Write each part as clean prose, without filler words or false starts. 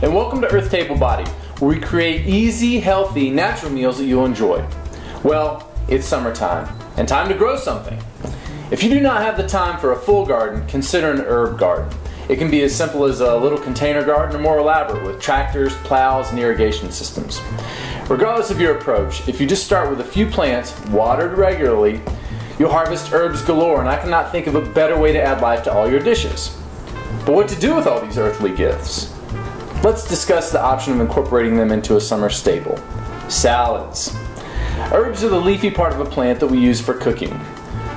and welcome to EarthTableBody, where we create easy, healthy, natural meals that you'll enjoy. Well, it's summertime, and time to grow something. If you do not have the time for a full garden, consider an herb garden. It can be as simple as a little container garden or more elaborate with tractors, plows, and irrigation systems. Regardless of your approach, if you just start with a few plants, watered regularly, you'll harvest herbs galore, and I cannot think of a better way to add life to all your dishes. But what to do with all these earthly gifts? Let's discuss the option of incorporating them into a summer staple. Salads. Herbs are the leafy part of a plant that we use for cooking.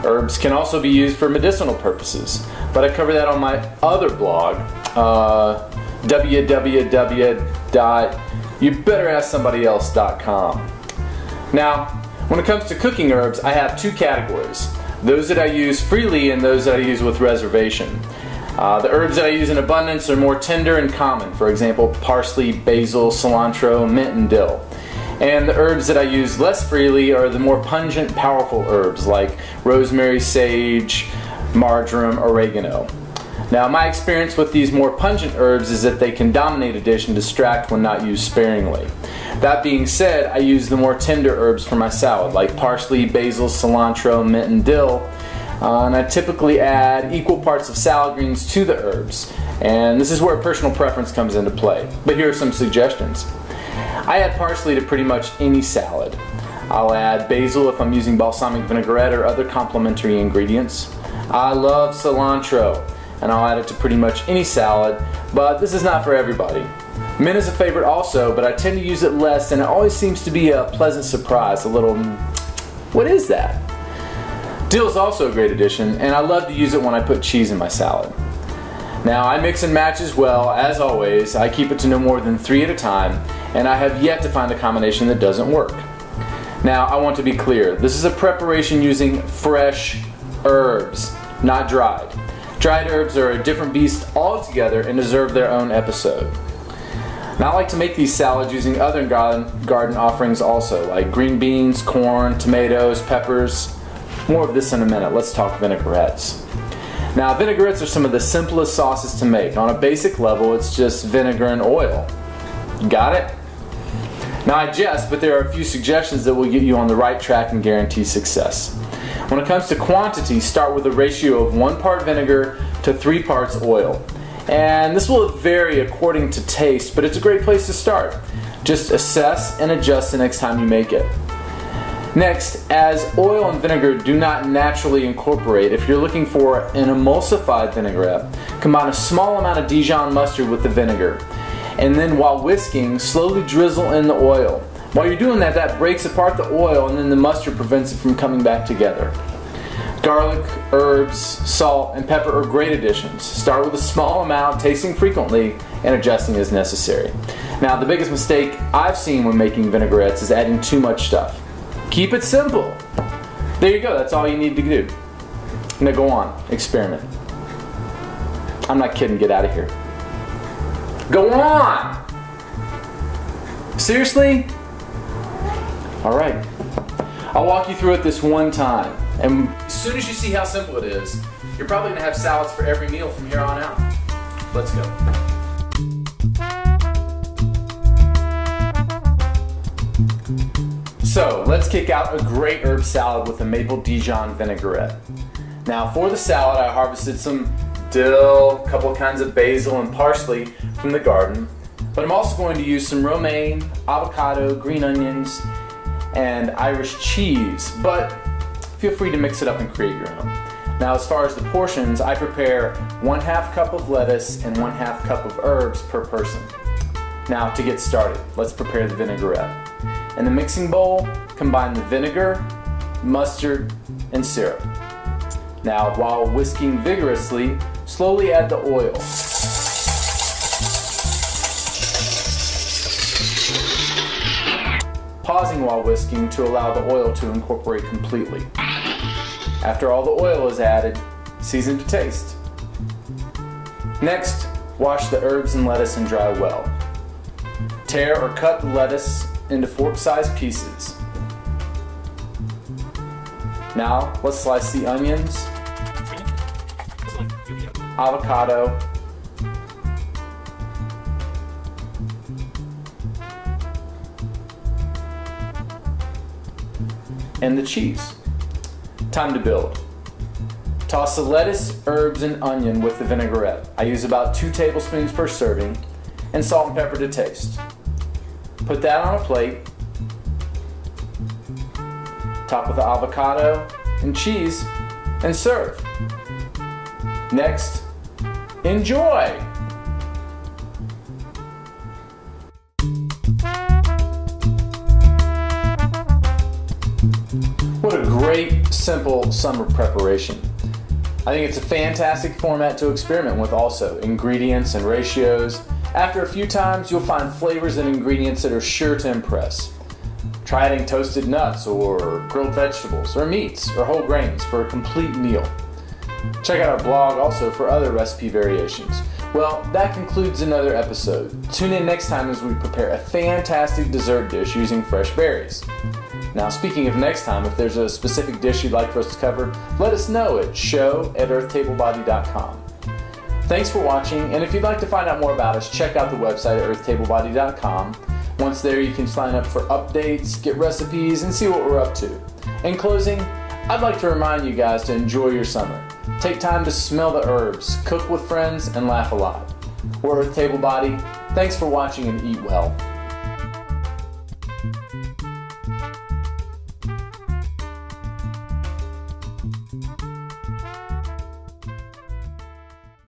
Herbs can also be used for medicinal purposes, but I cover that on my other blog, www.youbetterasksomebodyelse.com. Now, when it comes to cooking herbs, I have two categories. Those that I use freely and those that I use with reservation. The herbs that I use in abundance are more tender and common, for example, parsley, basil, cilantro, mint, and dill. And the herbs that I use less freely are the more pungent, powerful herbs like rosemary, sage, marjoram, oregano. Now, my experience with these more pungent herbs is that they can dominate a dish and distract when not used sparingly. That being said, I use the more tender herbs for my salad like parsley, basil, cilantro, mint, and dill. And I typically add equal parts of salad greens to the herbs. And this is where personal preference comes into play. But here are some suggestions. I add parsley to pretty much any salad. I'll add basil if I'm using balsamic vinaigrette or other complementary ingredients. I love cilantro, and I'll add it to pretty much any salad, but this is not for everybody. Mint is a favorite also, but I tend to use it less, and it always seems to be a pleasant surprise, a little, what is that? Dill is also a great addition, and I love to use it when I put cheese in my salad. Now, I mix and match as well. As always, I keep it to no more than 3 at a time, and I have yet to find a combination that doesn't work. Now, I want to be clear. This is a preparation using fresh herbs, not dried. Dried herbs are a different beast altogether and deserve their own episode. Now, I like to make these salads using other garden offerings also, like green beans, corn, tomatoes, peppers. More of this in a minute. Let's talk vinaigrettes. Now, vinaigrettes are some of the simplest sauces to make. On a basic level, it's just vinegar and oil. Got it? Now, I jest, but there are a few suggestions that will get you on the right track and guarantee success. When it comes to quantity, start with a ratio of 1 part vinegar to 3 parts oil. And this will vary according to taste, but it's a great place to start. Just assess and adjust the next time you make it. Next, as oil and vinegar do not naturally incorporate, if you're looking for an emulsified vinaigrette, combine a small amount of Dijon mustard with the vinegar. And then while whisking, slowly drizzle in the oil. While you're doing that, that breaks apart the oil, and then the mustard prevents it from coming back together. Garlic, herbs, salt, and pepper are great additions. Start with a small amount, tasting frequently, and adjusting as necessary. Now, the biggest mistake I've seen when making vinaigrettes is adding too much stuff. Keep it simple. There you go, that's all you need to do. Now go on, experiment. I'm not kidding, get out of here. Go on! Seriously? Alright. I'll walk you through it this one time. And as soon as you see how simple it is, you're probably going to have salads for every meal from here on out. Let's go. So, let's kick out a great herb salad with a maple Dijon vinaigrette. Now, for the salad, I harvested some dill, a couple of kinds of basil and parsley from the garden, but I'm also going to use some romaine, avocado, green onions, and Irish cheese, but feel free to mix it up and create your own. Now, as far as the portions, I prepare 1/2 cup of lettuce and 1/2 cup of herbs per person. Now, to get started, let's prepare the vinaigrette. In the mixing bowl, combine the vinegar, mustard, and syrup. Now, while whisking vigorously, slowly add the oil. Pausing while whisking to allow the oil to incorporate completely. After all the oil is added, season to taste. Next, wash the herbs and lettuce and dry well. Tear or cut the lettuce into fork-sized pieces. Now, let's slice the onions, avocado, and the cheese. Time to build. Toss the lettuce, herbs, and onion with the vinaigrette. I use about 2 tablespoons per serving, and salt and pepper to taste. Put that on a plate, top with the avocado and cheese, and serve. Next, enjoy! What a great, simple summer preparation. I think it's a fantastic format to experiment with also. Ingredients and ratios. After a few times, you'll find flavors and ingredients that are sure to impress. Try adding toasted nuts or grilled vegetables or meats or whole grains for a complete meal. Check out our blog also for other recipe variations. Well, that concludes another episode. Tune in next time as we prepare a fantastic dessert dish using fresh berries. Now, speaking of next time, if there's a specific dish you'd like for us to cover, let us know at show@earthtablebody.com. Thanks for watching, and if you'd like to find out more about us, check out the website at earthtablebody.com. Once there, you can sign up for updates, get recipes, and see what we're up to. In closing, I'd like to remind you guys to enjoy your summer. Take time to smell the herbs, cook with friends, and laugh a lot. We're Earth Table Body. Thanks for watching and eat well.